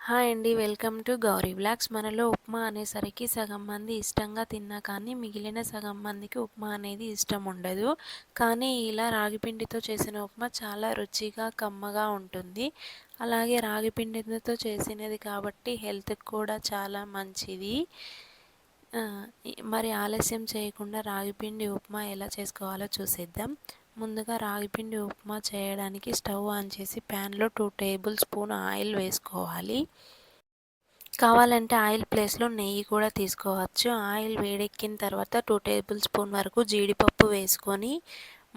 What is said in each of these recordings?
Hi అండి. Welcome to Gauri vlogs. మనలో ఉప్మా అనేసరికి సగం మంది ఇష్టంగా తిన్నా కానీ మిగిలిన సగం మందికి ఉప్మా అనేది ఇష్టం ఉండదు. కానీ ఇలా రాగిపిండితో చేసిన ఉప్మా చాలా రుచిగా కమ్మగా ఉంటుంది. అలాగే రాగిపిండితో చేసినది కాబట్టి హెల్త్కి కూడా చాలా మంచిది. మరి ఆలస్యం చేయకుండా రాగిపిండి ఉప్మా ఎలా చేసుకోవాలో చూసేద్దాం. ముందుగా రాగిపిండి ఉప్మా చేయడానికి స్టవ్ ఆన్ చేసి ప్యాన్లో 2 టేబుల్ స్పూన్ ఆయిల్ వేసుకోవాలి. కావాలంటే ఆయిల్ ప్లేస్లో నెయ్యి కూడా తీసుకోవచ్చు. ఆయిల్ వేడెక్కిన తర్వాత 2 టేబుల్ స్పూన్ వరకు జీడిపప్పు వేసుకొని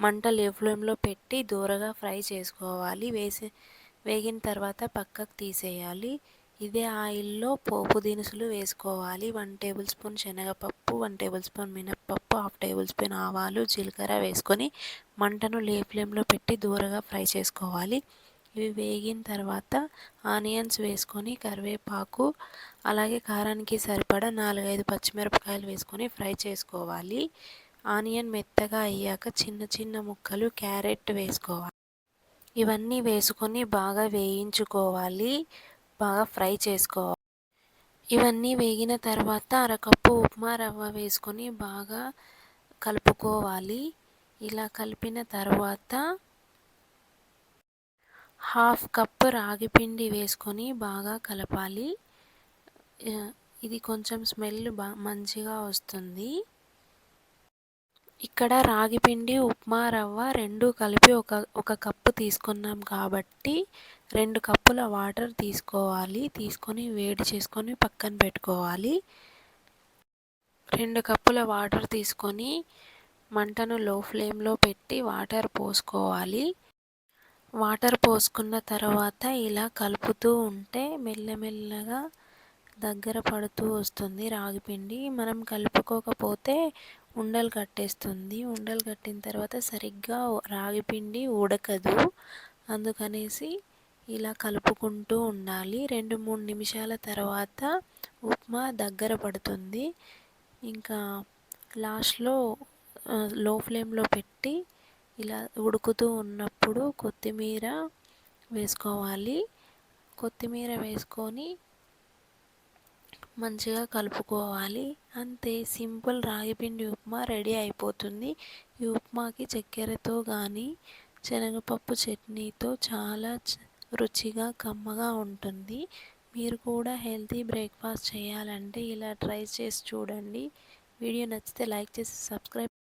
మంట లో ఫ్లేమ్లో పెట్టి దూరగా ఫ్రై చేసుకోవాలి. వేగిన తర్వాత పక్కకు తీసేయాలి. ఇదే ఆయిల్లో పోపు దినుసులు వేసుకోవాలి. 1 టేబుల్ స్పూన్ శనగపప్పు, 1 టేబుల్ స్పూన్ మినప్పప్పు, 1/2 టేబుల్ స్పూన్ ఆవాలు, జీలకర్ర వేసుకొని మంటను లో ఫ్లేమ్లో పెట్టి దూరగా ఫ్రై చేసుకోవాలి. ఇవి వేగిన తర్వాత ఆనియన్స్ వేసుకొని కరివేపాకు, అలాగే కారానికి సరిపడా 4-5 పచ్చిమిరపకాయలు వేసుకొని ఫ్రై చేసుకోవాలి. ఆనియన్ మెత్తగా అయ్యాక చిన్న చిన్న ముక్కలు క్యారెట్ వేసుకోవాలి. ఇవన్నీ వేసుకొని బాగా వేయించుకోవాలి, బాగా ఫ్రై చేసుకోవాలి. ఇవన్నీ వేగిన తర్వాత అరకప్పు ఉప్మా రవ్వ వేసుకొని బాగా కలుపుకోవాలి. ఇలా కలిపిన తర్వాత 1/2 కప్పు రాగిపిండి వేసుకొని బాగా కలపాలి. ఇది కొంచెం స్మెల్ మంచిగా వస్తుంది. ఇక్కడ రాగిపిండి, ఉప్మా రవ్వ రెండు కలిపి ఒక కప్పు తీసుకున్నాం కాబట్టి 2 కప్పుల వాటర్ తీసుకోవాలి. తీసుకొని వేడి చేసుకొని పక్కన పెట్టుకోవాలి. 2 కప్పుల వాటర్ తీసుకొని మంటను లో ఫ్లేమ్లో పెట్టి వాటర్ పోసుకోవాలి. వాటర్ పోసుకున్న తర్వాత ఇలా కలుపుతూ ఉంటే మెల్లమెల్లగా దగ్గర పడుతూ వస్తుంది రాగిపిండి. మనం కలుపుకోకపోతే ఉండలు కట్టేస్తుంది. ఉండలు కట్టిన తర్వాత సరిగ్గా రాగిపిండి ఉడకదు. అందుకనేసి ఇలా కలుపుకుంటూ ఉండాలి. 2-3 నిమిషాల తర్వాత ఉప్మా దగ్గర పడుతుంది. ఇంకా లాస్ట్లో లో ఫ్లేమ్లో పెట్టి ఇలా ఉడుకుతూ ఉన్నప్పుడు కొత్తిమీర వేసుకోవాలి. కొత్తిమీర వేసుకొని మంచిగా కలుపుకోవాలి. అంతే, సింపుల్ రాగిపిండి ఉప్మా రెడీ అయిపోతుంది. ఈ ఉప్మాకి చక్కెరతో కానీ శనగపప్పు చట్నీతో చాలా రుచిగా కమ్మగా ఉంటుంది. మీరు కూడా హెల్తీ బ్రేక్ఫాస్ట్ చేయాలంటే ఇలా ట్రై చేసి చూడండి. వీడియో నచ్చితే లైక్ చేసి సబ్స్క్రైబ్